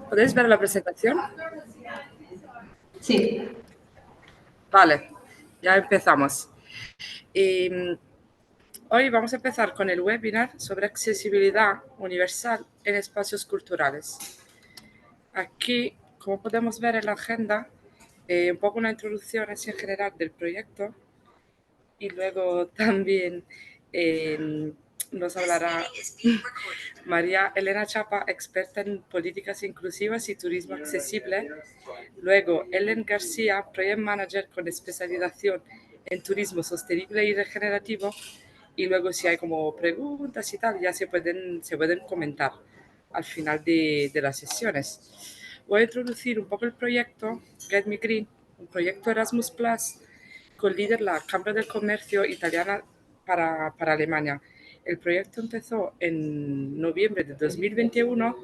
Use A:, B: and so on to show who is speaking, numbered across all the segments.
A: ¿Podéis ver la presentación?
B: Sí.
A: Vale, ya empezamos. Hoy vamos a empezar con el webinar sobre accesibilidad universal en espacios culturales. Aquí, como podemos ver en la agenda, un poco una introducción así en general del proyecto y luego también nos hablará María Elena Chapa, experta en políticas inclusivas y turismo accesible. Luego, Ellen García, Project Manager con especialización en turismo sostenible y regenerativo. Y luego, si hay como preguntas y tal, ya se pueden comentar al final de las sesiones. Voy a introducir un poco el proyecto Get Me Green, un proyecto Erasmus Plus con líder la Cámara del Comercio italiana para Alemania. El proyecto empezó en noviembre de 2021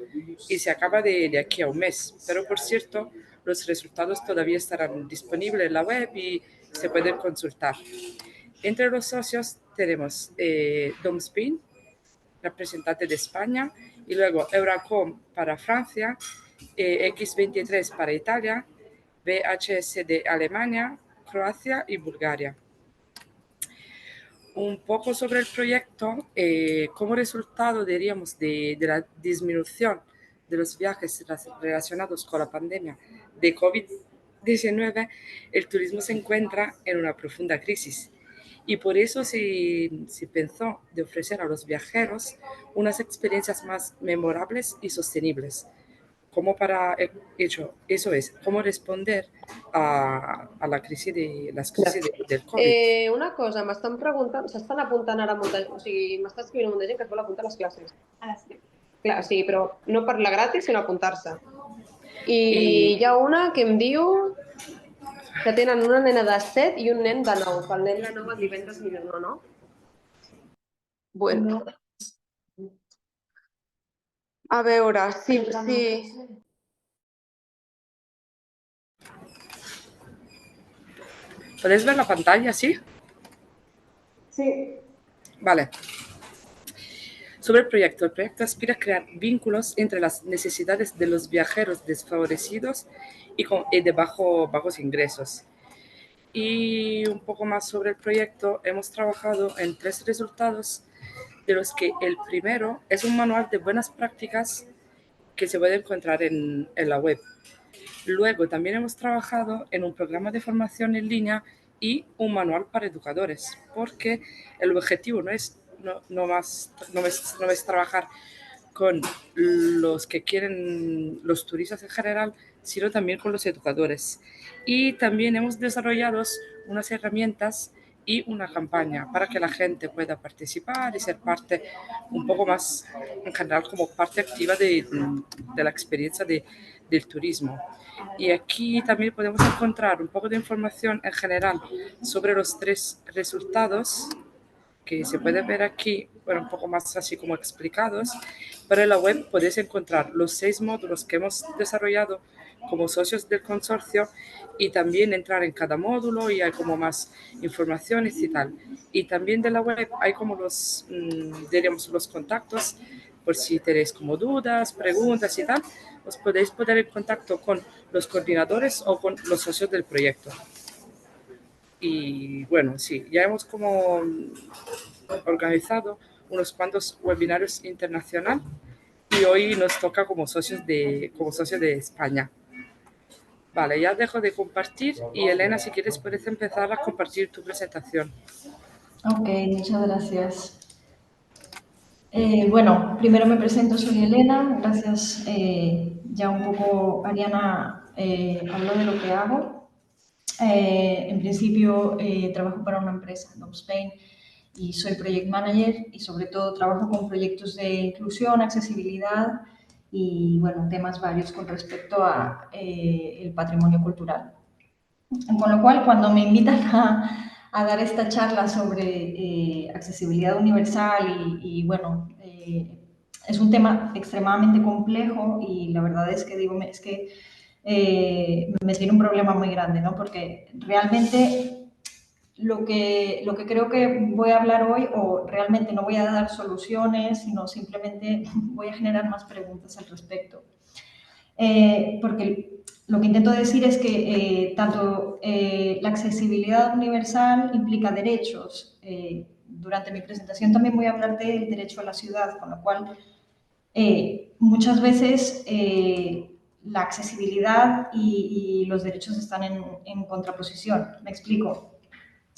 A: y se acaba de aquí a un mes. Pero, por cierto, los resultados todavía estarán disponibles en la web y se pueden consultar. Entre los socios tenemos Domspin, representante de España, y luego Euracom para Francia, X23 para Italia, BHS de Alemania, Croacia y Bulgaria. Un poco sobre el proyecto, como resultado, diríamos, de la disminución de los viajes relacionados con la pandemia de COVID-19, el turismo se encuentra en una profunda crisis. Y por eso se pensó de ofrecer a los viajeros unas experiencias más memorables y sostenibles, como para eso es, cómo responder a la crisis del COVID.
C: Una cosa, m'estan preguntant, s'estan apuntant ara molta gent, o sigui, m'està escrivint molta gent que es vol apuntar a les classes. Clar, sí, però no per la gratis, sinó apuntar-se. I hi ha una que em diu que tenen una nena de 7 i un nen de 9, que el nen de 9 el divendres millor no? Bueno. A veure, sí.
A: ¿Podéis ver la pantalla, sí?
C: Sí.
A: Vale. Sobre el proyecto aspira a crear vínculos entre las necesidades de los viajeros desfavorecidos y de bajos ingresos. Y un poco más sobre el proyecto, hemos trabajado en 3 resultados, de los que el primero es un manual de buenas prácticas que se puede encontrar en la web. Luego también hemos trabajado en un programa de formación en línea y un manual para educadores, porque el objetivo no es trabajar con los que quieren, los turistas en general, sino también con los educadores. Y también hemos desarrollado unas herramientas y una campaña para que la gente pueda participar y ser parte un poco más, en general, como parte activa de la experiencia del turismo. Y aquí también podemos encontrar un poco de información en general sobre los 3 resultados que se puede ver aquí, bueno, un poco más así como explicados, pero en la web podéis encontrar los 6 módulos que hemos desarrollado como socios del consorcio y también entrar en cada módulo y hay como más informaciones y tal. Y también de la web hay como diríamos, los contactos por si tenéis como dudas, preguntas y tal, os podéis poner en contacto con los coordinadores o con los socios del proyecto. Y bueno, sí, ya hemos como organizado unos cuantos webinarios internacional y hoy nos toca como socios de España. Vale, ya dejo de compartir y Elena, si quieres puedes empezar a compartir tu presentación.
B: Ok, muchas gracias. Bueno, primero me presento, soy Elena. Gracias, ya un poco Ariana habló de lo que hago. En principio trabajo para una empresa, Domspain, y soy Project Manager y sobre todo trabajo con proyectos de inclusión, accesibilidad y bueno, temas varios con respecto a el patrimonio cultural. Con lo cual, cuando me invitan a dar esta charla sobre accesibilidad universal y bueno, es un tema extremadamente complejo y la verdad es que digo, es que me tiene un problema muy grande, ¿no? Porque realmente lo que creo que voy a hablar hoy, o realmente no voy a dar soluciones, sino simplemente voy a generar más preguntas al respecto. porque lo que intento decir es que tanto la accesibilidad universal implica derechos. Durante mi presentación también voy a hablar del derecho a la ciudad, con lo cual muchas veces la accesibilidad y los derechos están en contraposición. Me explico.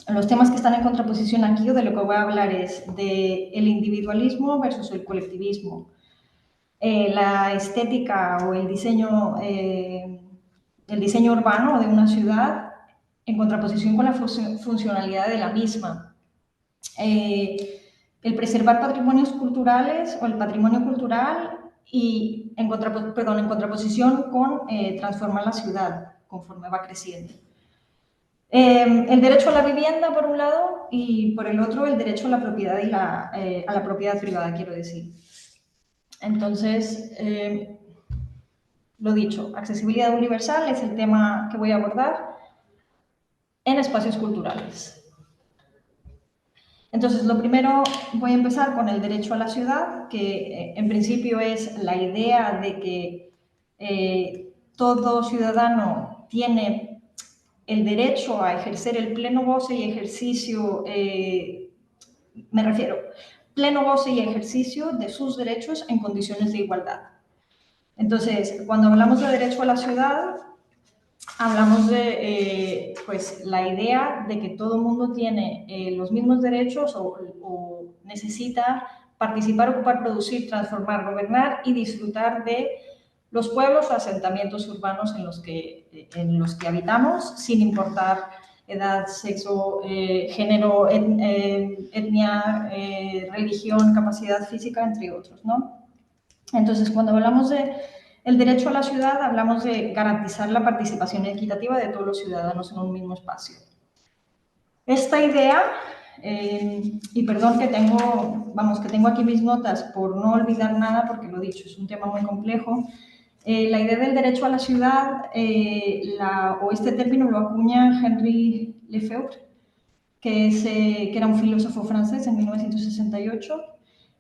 B: Los temas que están en contraposición aquí, o de lo que voy a hablar, es del individualismo versus el colectivismo. La estética o el diseño urbano de una ciudad en contraposición con la funcionalidad de la misma. El preservar patrimonios culturales o el patrimonio cultural y en contraposición con transformar la ciudad conforme va creciendo. El derecho a la vivienda, por un lado, y por el otro, el derecho a la propiedad y a la propiedad privada, quiero decir. Entonces, lo dicho, accesibilidad universal es el tema que voy a abordar en espacios culturales. Entonces, lo primero, voy a empezar con el derecho a la ciudad, que en principio es la idea de que todo ciudadano tiene el derecho a ejercer el pleno goce y ejercicio, me refiero, pleno goce y ejercicio de sus derechos en condiciones de igualdad. Entonces, cuando hablamos de derecho a la ciudad, hablamos de pues, la idea de que todo el mundo tiene los mismos derechos o necesita participar, ocupar, producir, transformar, gobernar y disfrutar de los pueblos o asentamientos urbanos en los que habitamos, sin importar edad, sexo, género, etnia, religión, capacidad física, entre otros, ¿no? Entonces, cuando hablamos de el derecho a la ciudad, hablamos de garantizar la participación equitativa de todos los ciudadanos en un mismo espacio. Esta idea, y perdón que tengo aquí mis notas por no olvidar nada, porque lo dicho, es un tema muy complejo. La idea del derecho a la ciudad, o este término lo acuña Henri Lefebvre, que era un filósofo francés en 1968,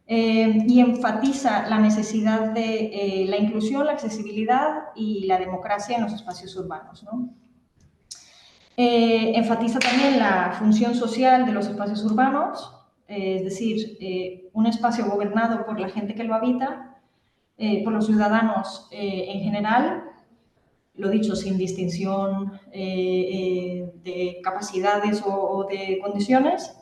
B: y enfatiza la necesidad de la inclusión, la accesibilidad y la democracia en los espacios urbanos, ¿no? Enfatiza también la función social de los espacios urbanos, es decir, un espacio gobernado por la gente que lo habita, por los ciudadanos en general, lo dicho, sin distinción de capacidades o de condiciones,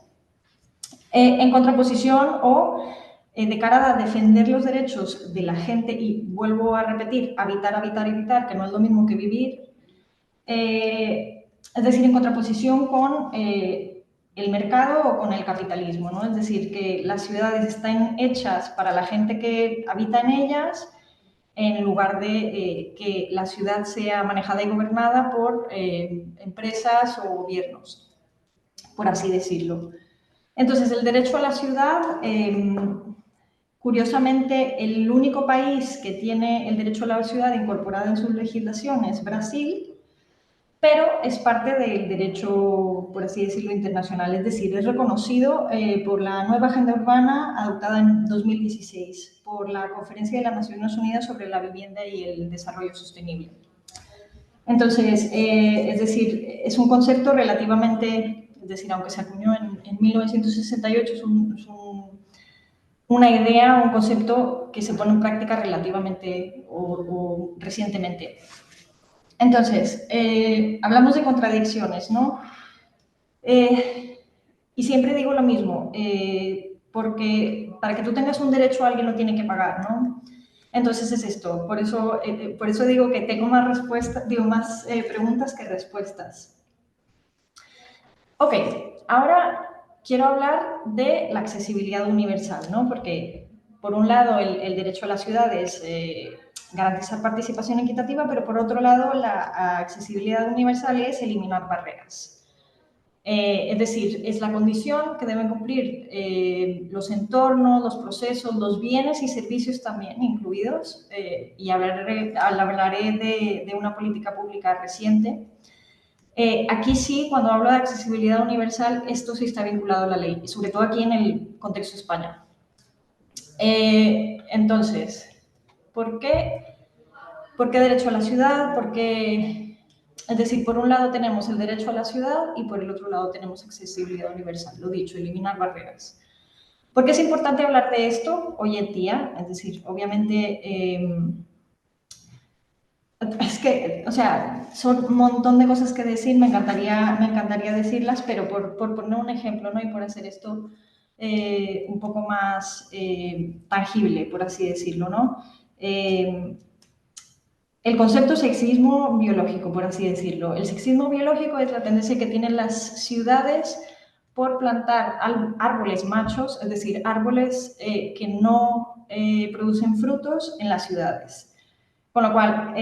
B: en contraposición o de cara a defender los derechos de la gente, y vuelvo a repetir, habitar, que no es lo mismo que vivir, es decir, en contraposición con el mercado o con el capitalismo, ¿no? Es decir, que las ciudades están hechas para la gente que habita en ellas, en lugar de que la ciudad sea manejada y gobernada por empresas o gobiernos, por así decirlo. Entonces, el derecho a la ciudad, curiosamente, el único país que tiene el derecho a la ciudad incorporado en su legislación es Brasil, pero es parte del derecho, por así decirlo, internacional. Es decir, es reconocido por la nueva Agenda Urbana adoptada en 2016 por la Conferencia de las Naciones Unidas sobre la Vivienda y el Desarrollo Sostenible. Entonces, es decir, es un concepto relativamente, es decir, aunque se acuñó en 1968, es una idea, un concepto que se pone en práctica relativamente o recientemente. Entonces, hablamos de contradicciones, ¿no? Y siempre digo lo mismo, porque para que tú tengas un derecho alguien lo tiene que pagar, ¿no? Entonces es esto, por eso digo que tengo más preguntas que respuestas. Ok, ahora quiero hablar de la accesibilidad universal, ¿no? Porque, por un lado, el derecho a la ciudad es garantizar participación equitativa, pero por otro lado, la accesibilidad universal es eliminar barreras. Es decir, es la condición que deben cumplir los entornos, los procesos, los bienes y servicios también incluidos, y hablaré de una política pública reciente. Aquí sí, cuando hablo de accesibilidad universal, esto sí está vinculado a la ley, sobre todo aquí en el contexto de España. Entonces, ¿por qué ¿Por qué derecho a la ciudad? Porque, es decir, por un lado tenemos el derecho a la ciudad y por el otro lado tenemos accesibilidad universal, lo dicho, eliminar barreras. ¿Por qué es importante hablar de esto hoy en día? Es decir, obviamente, es que, o sea, son un montón de cosas que decir, me encantaría decirlas, pero por poner un ejemplo, ¿no? Y por hacer esto un poco más tangible, por así decirlo, ¿no? El concepto sexismo biológico, por así decirlo. El sexismo biológico es la tendencia que tienen las ciudades por plantar árboles machos, es decir, árboles que no producen frutos en las ciudades. Con lo cual,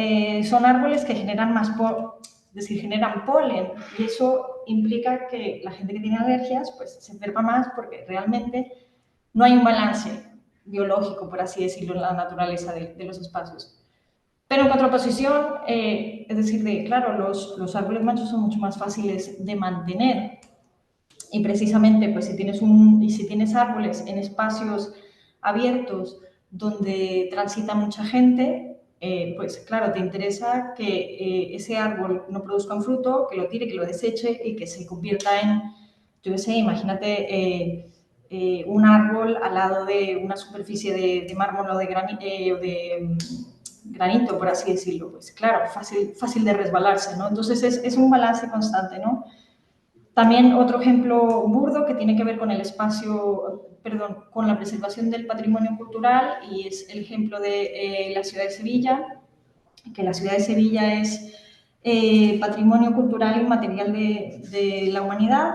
B: son árboles que generan es decir, generan polen, y eso implica que la gente que tiene alergias pues, se enferma más porque realmente no hay un balance biológico, por así decirlo, en la naturaleza de los espacios. Pero en contraposición, es decir, claro, los árboles machos son mucho más fáciles de mantener y precisamente pues, si tienes árboles en espacios abiertos donde transita mucha gente, pues claro, te interesa que ese árbol no produzca un fruto, que lo tire, que lo deseche y que se convierta en, yo qué sé, imagínate un árbol al lado de una superficie de mármol o de granito, por así decirlo. Pues claro, fácil de resbalarse, ¿no? Entonces es un balance constante, ¿no? También otro ejemplo burdo que tiene que ver con el espacio, perdón, con la preservación del patrimonio cultural y es el ejemplo de la ciudad de Sevilla, que la ciudad de Sevilla es patrimonio cultural inmaterial de la humanidad,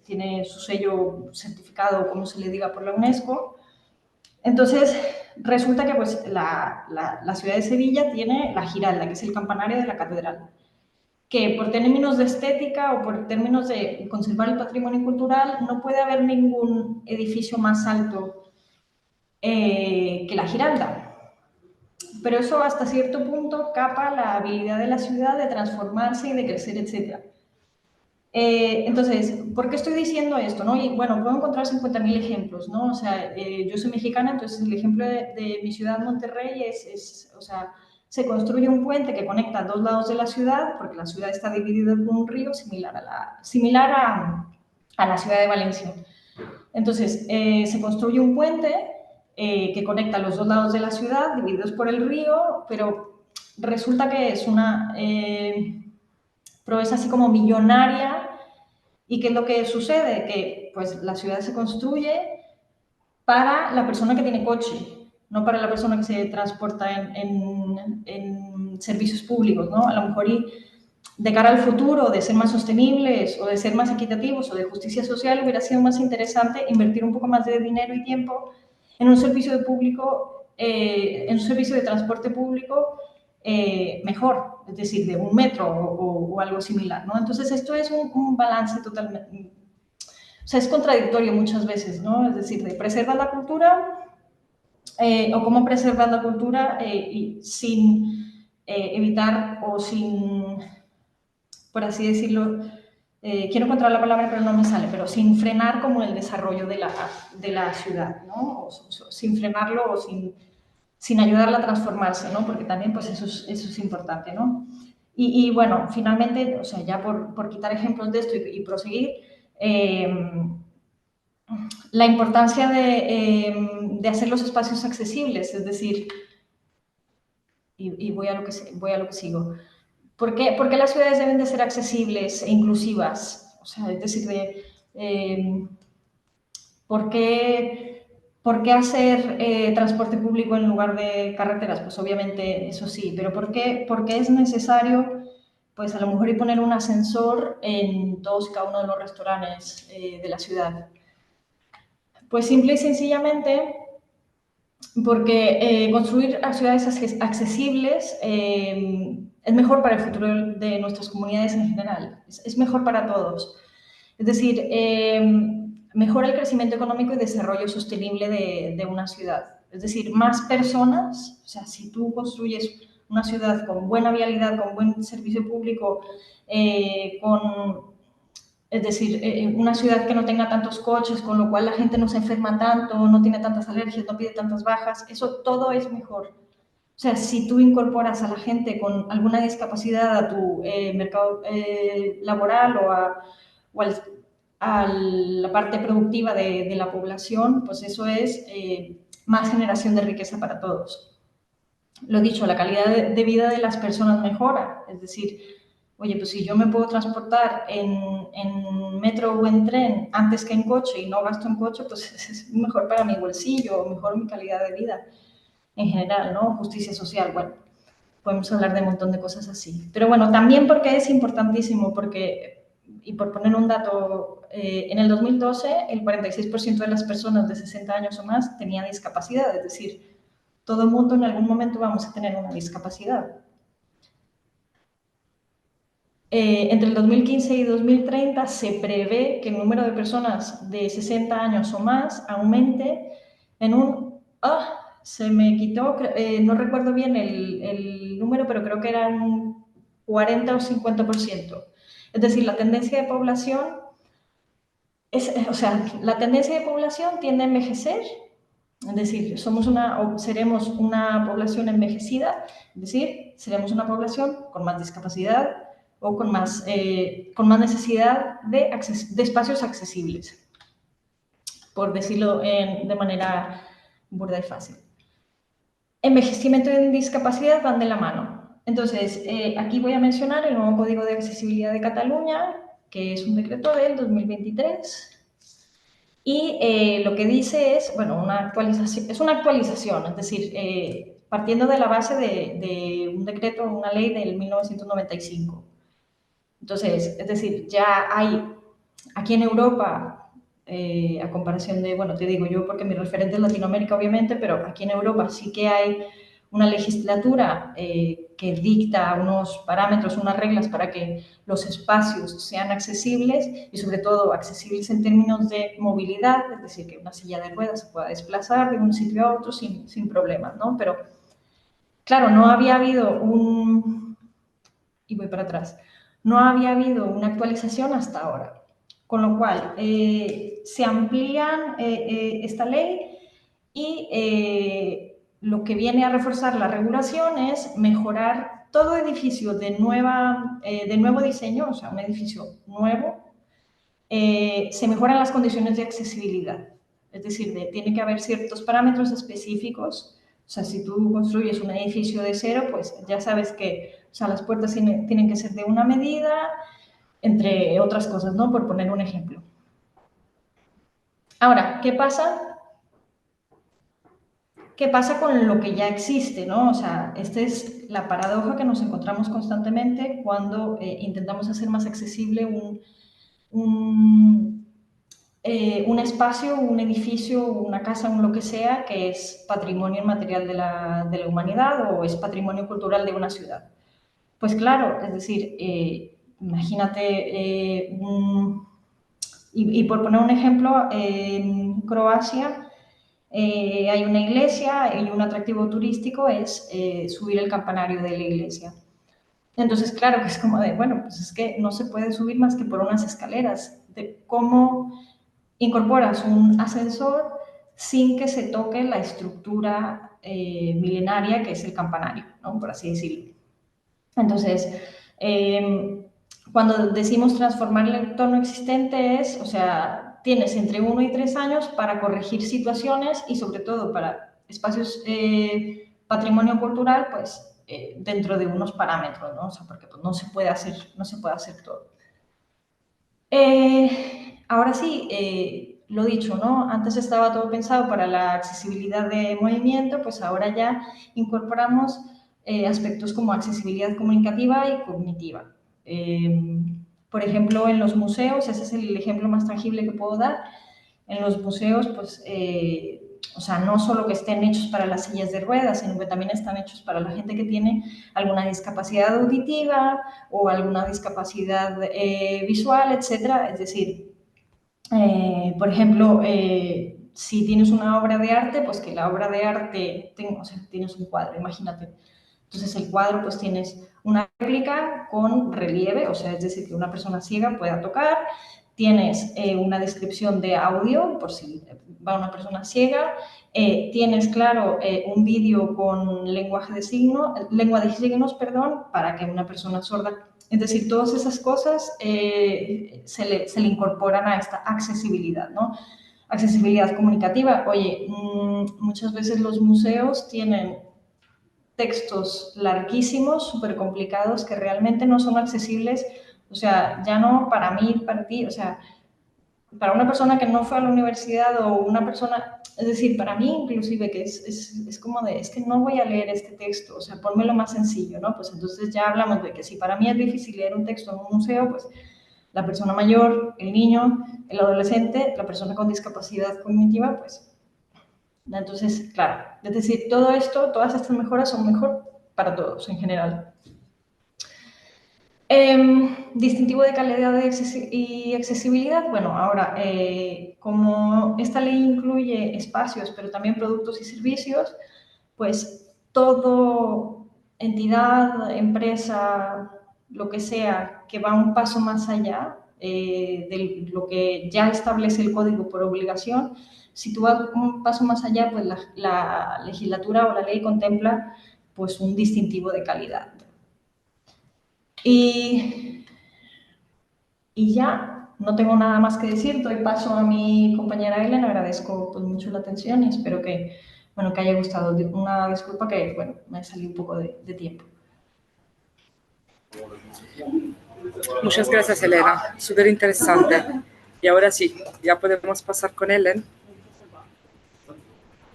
B: tiene su sello certificado, como se le diga, por la UNESCO. Entonces, resulta que pues, la ciudad de Sevilla tiene la Giralda, que es el campanario de la catedral, que por términos de estética o por términos de conservar el patrimonio cultural no puede haber ningún edificio más alto que la Giralda. Pero eso hasta cierto punto capa la habilidad de la ciudad de transformarse y de crecer, etc. Entonces, ¿por qué estoy diciendo esto? ¿No? Y bueno, puedo encontrar 50.000 ejemplos, ¿no? O sea, yo soy mexicana, entonces el ejemplo de mi ciudad, Monterrey, o sea, se construye un puente que conecta dos lados de la ciudad, porque la ciudad está dividida por un río similar a la ciudad de Valencia. Entonces, se construye un puente que conecta los dos lados de la ciudad, divididos por el río, pero resulta que es una proeza así como millonaria. ¿Y qué es lo que sucede? Que pues, la ciudad se construye para la persona que tiene coche, no para la persona que se transporta en servicios públicos, ¿no? A lo mejor de cara al futuro, de ser más sostenibles o de ser más equitativos o de justicia social, hubiera sido más interesante invertir un poco más de dinero y tiempo en un servicio en un servicio de transporte público mejor, es decir, de un metro o algo similar, ¿no? Entonces, esto es un balance totalmente, o sea, es contradictorio muchas veces, ¿no? Es decir, de preservar la cultura o cómo preservar la cultura sin evitar o sin, por así decirlo, quiero encontrar la palabra pero no me sale, pero sin frenar como el desarrollo de la ciudad, ¿no? Sin frenarlo o sin ayudarla a transformarse, ¿no? Porque también pues eso es importante, ¿no? Y bueno, finalmente, o sea, ya por quitar ejemplos de esto y proseguir, la importancia de hacer los espacios accesibles, es decir, y voy a lo que sigo. ¿Por qué las ciudades deben de ser accesibles e inclusivas? O sea, es decir, ¿por qué hacer transporte público en lugar de carreteras? Pues obviamente eso sí, pero ¿por qué es necesario, pues a lo mejor poner un ascensor en todos y cada uno de los restaurantes de la ciudad? Pues simple y sencillamente porque construir ciudades accesibles es mejor para el futuro de nuestras comunidades en general, es mejor para todos. Es decir, mejora el crecimiento económico y desarrollo sostenible de una ciudad. Es decir, más personas, o sea, si tú construyes una ciudad con buena vialidad, con buen servicio público, es decir, una ciudad que no tenga tantos coches, con lo cual la gente no se enferma tanto, no tiene tantas alergias, no pide tantas bajas, eso todo es mejor. O sea, si tú incorporas a la gente con alguna discapacidad a tu mercado laboral a la parte productiva de la población, pues eso es más generación de riqueza para todos. Lo dicho, la calidad de vida de las personas mejora, es decir, oye, pues si yo me puedo transportar en metro o en tren antes que en coche y no gasto en coche, pues es mejor para mi bolsillo, mejor mi calidad de vida en general, ¿no? Justicia social, bueno, podemos hablar de un montón de cosas así. Pero bueno, también porque es importantísimo, porque, y por poner un dato, en el 2012 el 46% de las personas de 60 años o más tenía discapacidad, es decir, todo el mundo en algún momento vamos a tener una discapacidad. Entre el 2015 y 2030 se prevé que el número de personas de 60 años o más aumente en un... se me quitó, no recuerdo bien el número, pero creo que era un 40 o 50%. Es decir, la tendencia de población la tendencia de población tiende a envejecer, es decir, seremos una población envejecida, es decir, seremos una población con más discapacidad o con más necesidad de espacios accesibles, por decirlo de manera burda y fácil. Envejecimiento y discapacidad van de la mano. Entonces, aquí voy a mencionar el nuevo Código de Accesibilidad de Cataluña, que es un decreto del 2023, y lo que dice es, bueno, es una actualización, es decir, partiendo de la base de un decreto, una ley del 1995. Entonces, es decir, ya hay aquí en Europa, a comparación de, bueno, te digo yo porque mi referente es Latinoamérica, obviamente, pero aquí en Europa sí que hay una legislatura que dicta unos parámetros, unas reglas para que los espacios sean accesibles y sobre todo accesibles en términos de movilidad, es decir, que una silla de ruedas se pueda desplazar de un sitio a otro sin problemas, ¿no? Pero, claro, no había habido y voy para atrás, no había habido una actualización hasta ahora. Con lo cual, se amplía esta ley y lo que viene a reforzar la regulación es mejorar todo edificio de nuevo diseño, o sea, un edificio nuevo, se mejoran las condiciones de accesibilidad. Es decir, tiene que haber ciertos parámetros específicos. O sea, si tú construyes un edificio de cero, pues ya sabes que, o sea, las puertas tienen que ser de una medida, entre otras cosas, ¿no? Por poner un ejemplo. Ahora, ¿qué pasa? ¿Qué pasa con lo que ya existe, ¿no? O sea, esta es la paradoja que nos encontramos constantemente cuando intentamos hacer más accesible un espacio, un edificio, una casa, un lo que sea, que es patrimonio inmaterial de la humanidad o es patrimonio cultural de una ciudad. Pues claro, es decir, imagínate, y por poner un ejemplo, en Croacia hay una iglesia y un atractivo turístico es subir el campanario de la iglesia. Entonces, claro, que es como de, bueno, pues es que no se puede subir más que por unas escaleras. De cómo incorporas un ascensor sin que se toque la estructura milenaria que es el campanario, ¿no? Por así decirlo. Entonces, cuando decimos transformar el entorno existente es, o sea, tienes entre 1 y 3 años para corregir situaciones y sobre todo para espacios patrimonio cultural, pues dentro de unos parámetros, ¿no? O sea, porque pues, no se puede hacer todo. Ahora sí, lo dicho, ¿no? Antes estaba todo pensado para la accesibilidad de movimiento, pues ahora ya incorporamos aspectos como accesibilidad comunicativa y cognitiva. Por ejemplo, en los museos, ese es el ejemplo más tangible que puedo dar. En los museos, pues, o sea, no solo que estén hechos para las sillas de ruedas, sino que también están hechos para la gente que tiene alguna discapacidad auditiva o alguna discapacidad visual, etcétera. Es decir, por ejemplo, si tienes una obra de arte, pues que la obra de arte, o sea, tienes un cuadro, imagínate. Entonces, el cuadro, pues tienes una réplica con relieve, o sea, es decir, que una persona ciega pueda tocar. Tienes una descripción de audio, por si va una persona ciega, tienes, claro, un vídeo con lengua de signos, perdón, para que una persona sorda, es decir, todas esas cosas se le incorporan a esta accesibilidad, ¿no? Accesibilidad comunicativa. Oye, muchas veces los museos tienen textos larguísimos, súper complicados, que realmente no son accesibles, o sea, ya no para mí, para ti, o sea, para una persona que no fue a la universidad o una persona, es decir, para mí inclusive, que es como de, es que no voy a leer este texto, o sea, ponmelo más sencillo, ¿no? Pues entonces ya hablamos de que si para mí es difícil leer un texto en un museo, pues la persona mayor, el niño, el adolescente, la persona con discapacidad cognitiva, pues entonces, claro, es decir, todo esto, todas estas mejoras son mejor para todos en general. Distintivo de calidad y accesibilidad. Bueno, ahora, como esta ley incluye espacios, pero también productos y servicios, pues todo entidad, empresa, lo que sea, que va un paso más allá de lo que ya establece el código por obligación, si tú vas un paso más allá, pues la legislatura o la ley contempla pues un distintivo de calidad. Y ya, no tengo nada más que decir, doy paso a mi compañera Ellen, agradezco pues, mucho la atención y espero que, bueno, que haya gustado. Una disculpa que, bueno, me salí un poco de tiempo.
A: Muchas gracias, Elena. Súper interesante. Y ahora sí, ya podemos pasar con Ellen.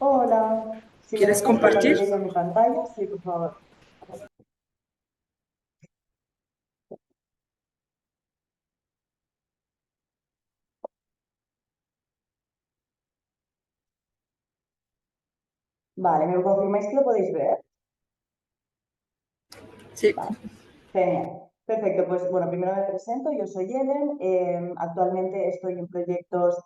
D: Hola. Si me
A: ¿Quieres
D: dejas
A: compartir?
D: compartir yo mi pantalla, sí, por favor. Vale, ¿me confirmáis que lo podéis ver?
A: Sí.
D: Vale, genial. Perfecto, pues bueno, primero me presento, yo soy Ellen, actualmente estoy en proyectos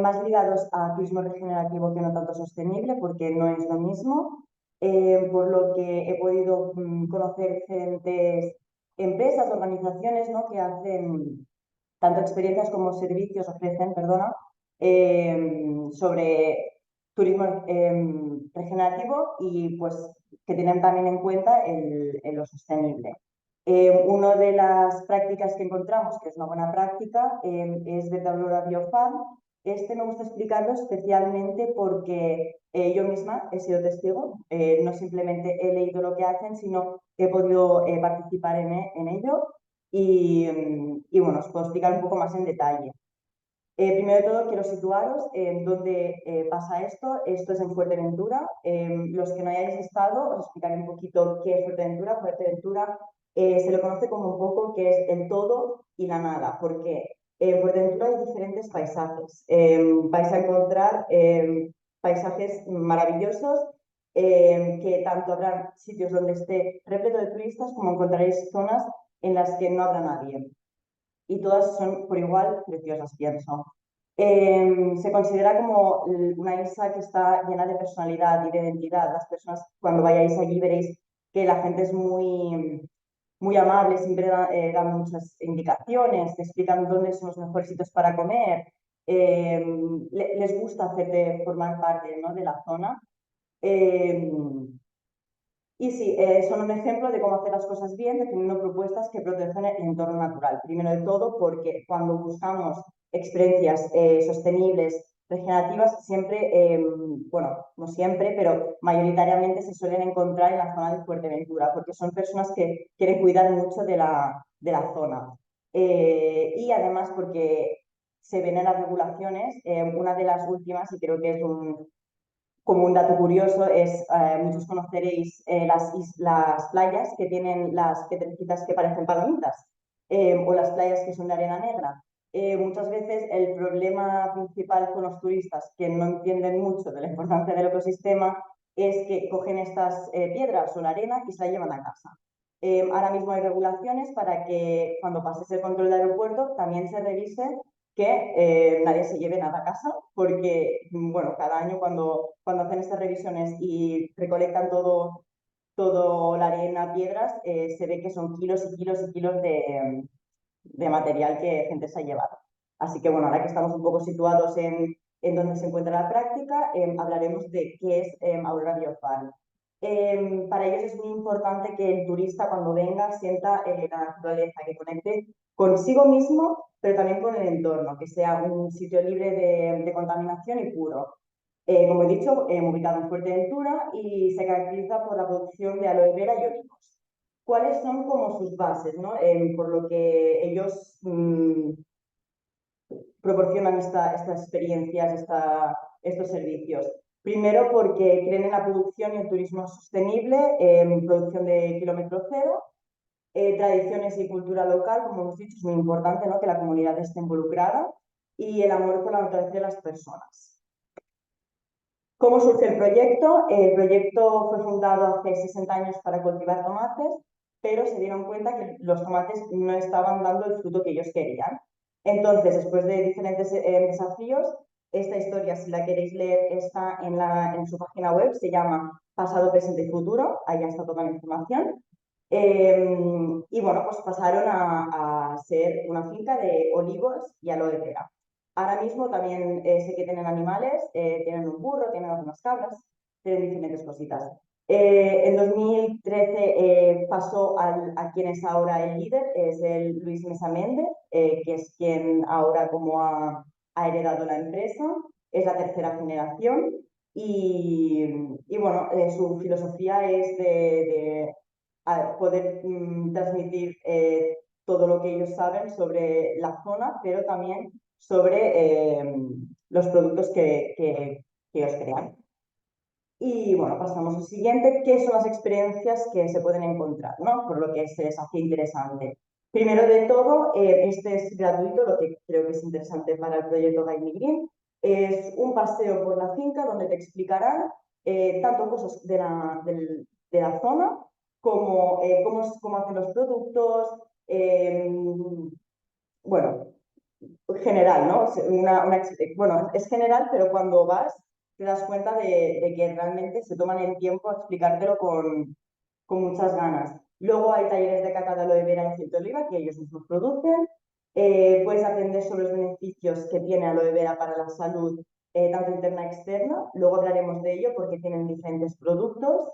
D: más ligados a turismo regenerativo que no tanto sostenible, porque no es lo mismo, por lo que he podido conocer diferentes empresas, organizaciones, ¿no? que hacen tanto experiencias como servicios, ofrecen, perdona, sobre turismo regenerativo y pues que tienen también en cuenta lo sostenible. Una de las prácticas que encontramos, que es una buena práctica, es Verdablora Biofarm. Este me gusta explicarlo especialmente porque yo misma he sido testigo, no simplemente he leído lo que hacen, sino he podido participar en ello y bueno, os puedo explicar un poco más en detalle. Primero de todo, quiero situaros en dónde pasa esto. Esto es en Fuerteventura. Los que no hayáis estado, os explicaré un poquito qué es Fuerteventura. Fuerteventura se lo conoce como un poco que es el todo y la nada, porque en Fuerteventura hay diferentes paisajes. Vais a encontrar paisajes maravillosos, que tanto habrá sitios donde esté repleto de turistas como encontraréis zonas en las que no habrá nadie. Y todas son por igual preciosas, pienso. Se considera como una isla que está llena de personalidad y de identidad. Las personas, cuando vayáis allí, veréis que la gente es muy amable, siempre dan muchas indicaciones, te explican dónde son los mejores sitios para comer. Les gusta hacerte formar parte, ¿no? de la zona. Eh, y sí, son un ejemplo de cómo hacer las cosas bien, definiendo propuestas que protegen el entorno natural. Primero de todo, porque cuando buscamos experiencias sostenibles, regenerativas, siempre, bueno, no siempre, pero mayoritariamente se suelen encontrar en la zona de Fuerteventura, porque son personas que quieren cuidar mucho de la zona. Y además porque se ven en las regulaciones, una de las últimas, y creo que es como un dato curioso es, muchos conoceréis las playas que tienen las piedrecitas que parecen palomitas, o las playas que son de arena negra. Muchas veces el problema principal con los turistas que no entienden mucho de la importancia del ecosistema es que cogen estas piedras o la arena y se la llevan a casa. Ahora mismo hay regulaciones para que cuando pases el control del aeropuerto también se revise que nadie se lleve nada a casa, porque, bueno, cada año cuando hacen estas revisiones y recolectan todo la arena, piedras, se ve que son kilos y kilos y kilos de material que gente se ha llevado. Así que, bueno, ahora que estamos un poco situados en donde se encuentra la práctica, hablaremos de qué es Aurora Biofarm. Para ellos es muy importante que el turista cuando venga sienta la naturaleza, que conecte consigo mismo, pero también con el entorno, que sea un sitio libre de contaminación y puro. Como he dicho, ubicado en Fuerteventura y se caracteriza por la producción de aloe vera y olivos. ¿Cuáles son como sus bases, ¿no? Por lo que ellos proporcionan estas experiencias, estos servicios? Primero, porque creen en la producción y el turismo sostenible, producción de kilómetro cero, tradiciones y cultura local, como hemos dicho, es muy importante, ¿no?, que la comunidad esté involucrada, y el amor por la naturaleza de las personas. ¿Cómo surge el proyecto? El proyecto fue fundado hace 60 años para cultivar tomates, pero se dieron cuenta que los tomates no estaban dando el fruto que ellos querían. Entonces, después de diferentes desafíos, esta historia, si la queréis leer, está en su página web, se llama Pasado, Presente y Futuro, ahí ya está toda la información. Y bueno, pues pasaron a ser una finca de olivos y aloe vera. Ahora mismo también sé que tienen animales, tienen un burro, tienen algunas cabras, tienen diferentes cositas. En 2013 pasó a quien es ahora el líder, es el Luis Mesa Méndez, que es quien ahora como ha heredado la empresa, es la tercera generación y bueno, su filosofía es de poder transmitir todo lo que ellos saben sobre la zona, pero también sobre los productos que ellos crean. Y bueno, pasamos al siguiente, ¿qué son las experiencias que se pueden encontrar, ¿no? Por lo que se les hace interesante. Primero de todo, este es gratuito, lo que creo que es interesante para el proyecto Guide Me Green. Es un paseo por la finca donde te explicarán tanto cosas de la zona como cómo hacen los productos, bueno, general, ¿no? Bueno, es general, pero cuando vas te das cuenta de que realmente se toman el tiempo a explicártelo con muchas ganas. Luego hay talleres de cata de aloe vera y aceite de oliva que ellos mismos producen. Puedes aprender sobre los beneficios que tiene aloe vera para la salud, tanto interna y externa. Luego hablaremos de ello porque tienen diferentes productos.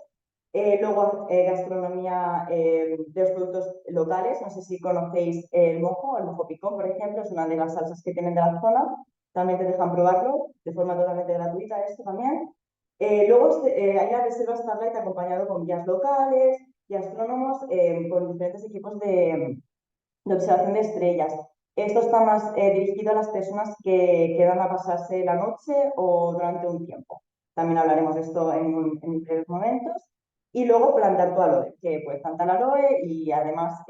D: Luego, gastronomía de los productos locales. No sé si conocéis el mojo picón, por ejemplo, es una de las salsas que tienen de la zona. También te dejan probarlo de forma totalmente gratuita, esto también. Luego hay la reserva Starlight acompañado con guías locales y astrónomos con diferentes equipos de observación de estrellas. Esto está más dirigido a las personas que van a pasarse la noche o durante un tiempo. También hablaremos de esto en breves momentos. Y luego plantar tu aloe, que puedes plantar aloe y además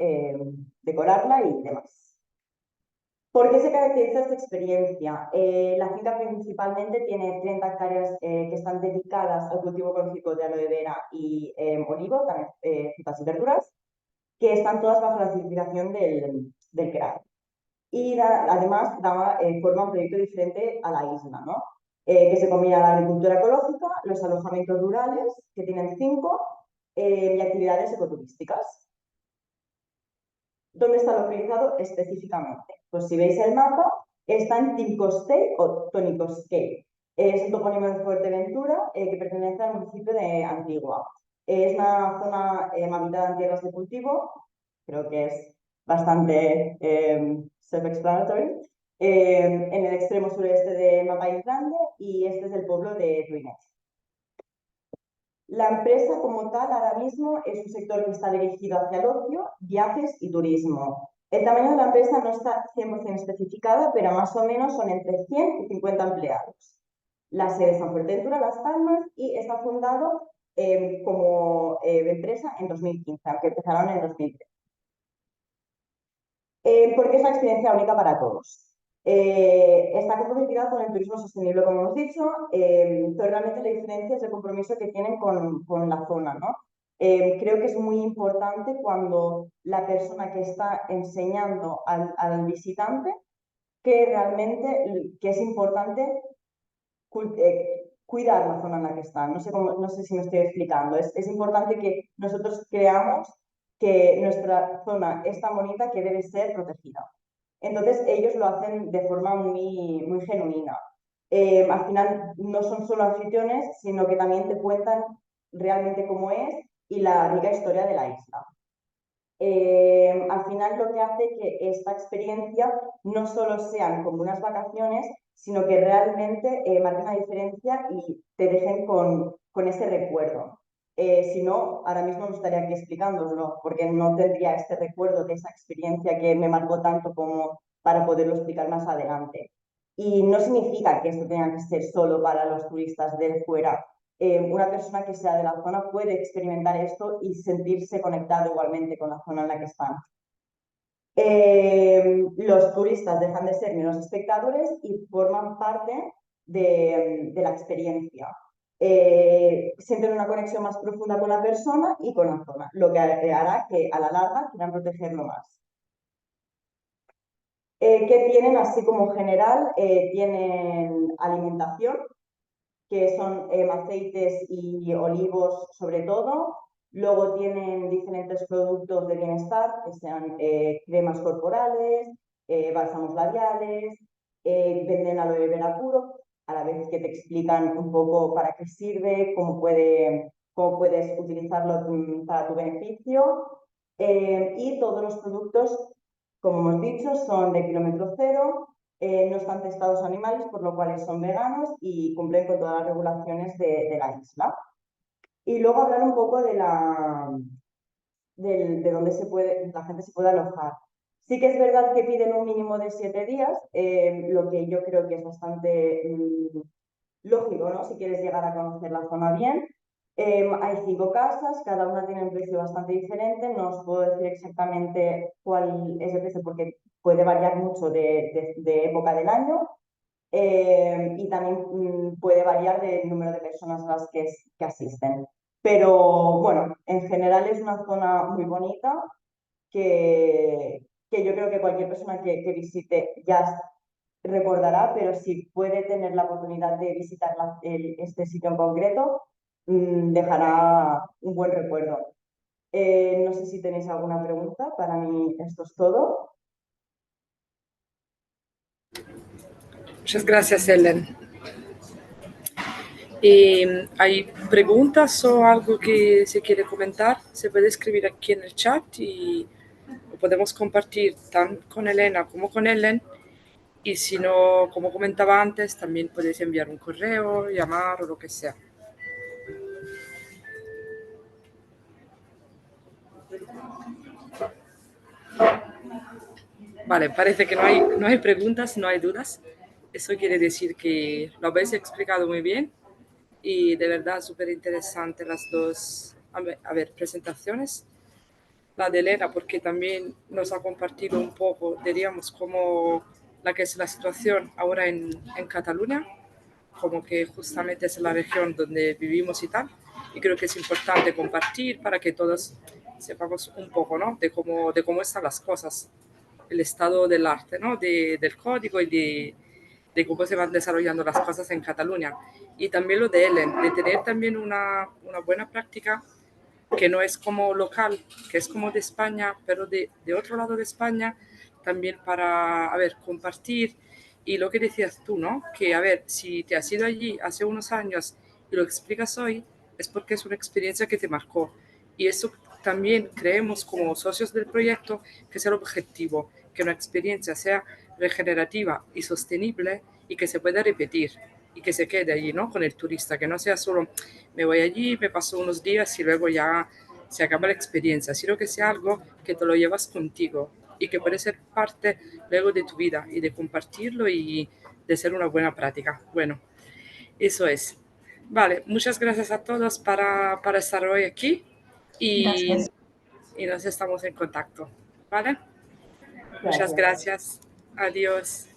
D: decorarla y demás. ¿Por qué se caracteriza esta experiencia? La finca principalmente tiene 30 hectáreas que están dedicadas al cultivo ecológico de aloe vera y olivo, también frutas y verduras, que están todas bajo la certificación del CRAE. Y además forma un proyecto diferente a la isla, ¿no? Que se combina la agricultura ecológica, los alojamientos rurales, que tienen 5, y actividades ecoturísticas. ¿Dónde está localizado específicamente? Pues si veis el mapa, está en Tincostei o Tonicosquei. Es un topónimo de Fuerteventura que pertenece al municipio de Antigua. Es una zona habitada en tierras de cultivo, creo que es bastante self-explanatory, en el extremo sureste de Mapa Grande, y este es el pueblo de Ruinet. La empresa como tal ahora mismo es un sector que está dirigido hacia el ocio, viajes y turismo. El tamaño de la empresa no está 100% especificada, pero más o menos son entre 100 y 50 empleados. La sede está en Fuerteventura, Las Palmas, y está fundado como empresa en 2015, aunque empezaron en 2013. Porque es una experiencia única para todos. Está comprometida con el turismo sostenible, como hemos dicho, pero realmente la diferencia es el compromiso que tienen con la zona, ¿no? Creo que es muy importante cuando la persona que está enseñando al visitante que realmente que es importante cuidar la zona en la que están. No sé si me estoy explicando. Es importante que nosotros creamos que nuestra zona es tan bonita que debe ser protegida. Entonces ellos lo hacen de forma muy, muy genuina. al final no son solo anfitriones, sino que también te cuentan realmente cómo es y la rica historia de la isla. Al final lo que hace que esta experiencia no solo sean como unas vacaciones, sino que realmente marquen la diferencia y te dejen con ese recuerdo. Si no, ahora mismo no estaría aquí explicándoslo, porque no tendría este recuerdo de esa experiencia que me marcó tanto como para poderlo explicar más adelante. Y no significa que esto tenga que ser solo para los turistas de fuera. Una persona que sea de la zona puede experimentar esto y sentirse conectado igualmente con la zona en la que están. Los turistas dejan de ser meros espectadores y forman parte de la experiencia. Sienten una conexión más profunda con la persona y con la zona, lo que hará que a la larga quieran protegerlo más. ¿Qué tienen así como general? Tienen alimentación, que son aceites y olivos sobre todo. Luego tienen diferentes productos de bienestar, que sean cremas corporales, bálsamos labiales, venden aloe vera puro, a la vez que te explican un poco para qué sirve, cómo puedes utilizarlo para tu beneficio. Y todos los productos, como hemos dicho, son de kilómetro cero, no están testados animales, por lo cual son veganos y cumplen con todas las regulaciones de la isla. Y luego hablar un poco de dónde la gente se puede alojar. Sí que es verdad que piden un mínimo de 7 días, lo que yo creo que es bastante lógico, ¿no? Si quieres llegar a conocer la zona bien. Hay 5 casas, cada una tiene un precio bastante diferente. No os puedo decir exactamente cuál es el precio porque puede variar mucho de época del año. Y también puede variar del número de personas a las que asisten. Pero bueno, en general es una zona muy bonita que yo creo que cualquier persona que visite ya recordará, pero si puede tener la oportunidad de visitar este sitio en concreto, dejará un buen recuerdo. No sé si tenéis alguna pregunta, para mí esto es todo.
A: Muchas gracias, Ellen. ¿Hay preguntas o algo que se quiere comentar? Se puede escribir aquí en el chat y lo podemos compartir tanto con Elena como con Ellen. Y si no, como comentaba antes, también podéis enviar un correo, llamar o lo que sea. Vale, parece que no hay preguntas, no hay dudas. Eso quiere decir que lo habéis explicado muy bien y de verdad súper interesante las dos, presentaciones. La de Elena, porque también nos ha compartido un poco, diríamos, como la que es la situación ahora en Cataluña, como que justamente es la región donde vivimos y tal. Y creo que es importante compartir para que todos sepamos un poco, ¿no? De cómo están las cosas, el estado del arte, ¿no? Del código y de cómo se van desarrollando las cosas en Cataluña. Y también lo de Ellen, de tener también una buena práctica que no es como local, que es como de España, pero de otro lado de España, también para, compartir. Y lo que decías tú, ¿no? Que, si te has ido allí hace unos años y lo explicas hoy, es porque es una experiencia que te marcó. Y eso también creemos como socios del proyecto que es el objetivo, que una experiencia sea regenerativa y sostenible y que se pueda repetir y que se quede allí, ¿no? Con el turista, que no sea solo me voy allí, me paso unos días y luego ya se acaba la experiencia, sino que sea algo que te lo llevas contigo y que puede ser parte luego de tu vida y de compartirlo y de ser una buena práctica. Bueno, eso es. Vale, muchas gracias a todos para estar hoy aquí
B: Gracias.
A: y nos estamos en contacto. ¿Vale?
D: Gracias.
A: Muchas gracias. Adiós.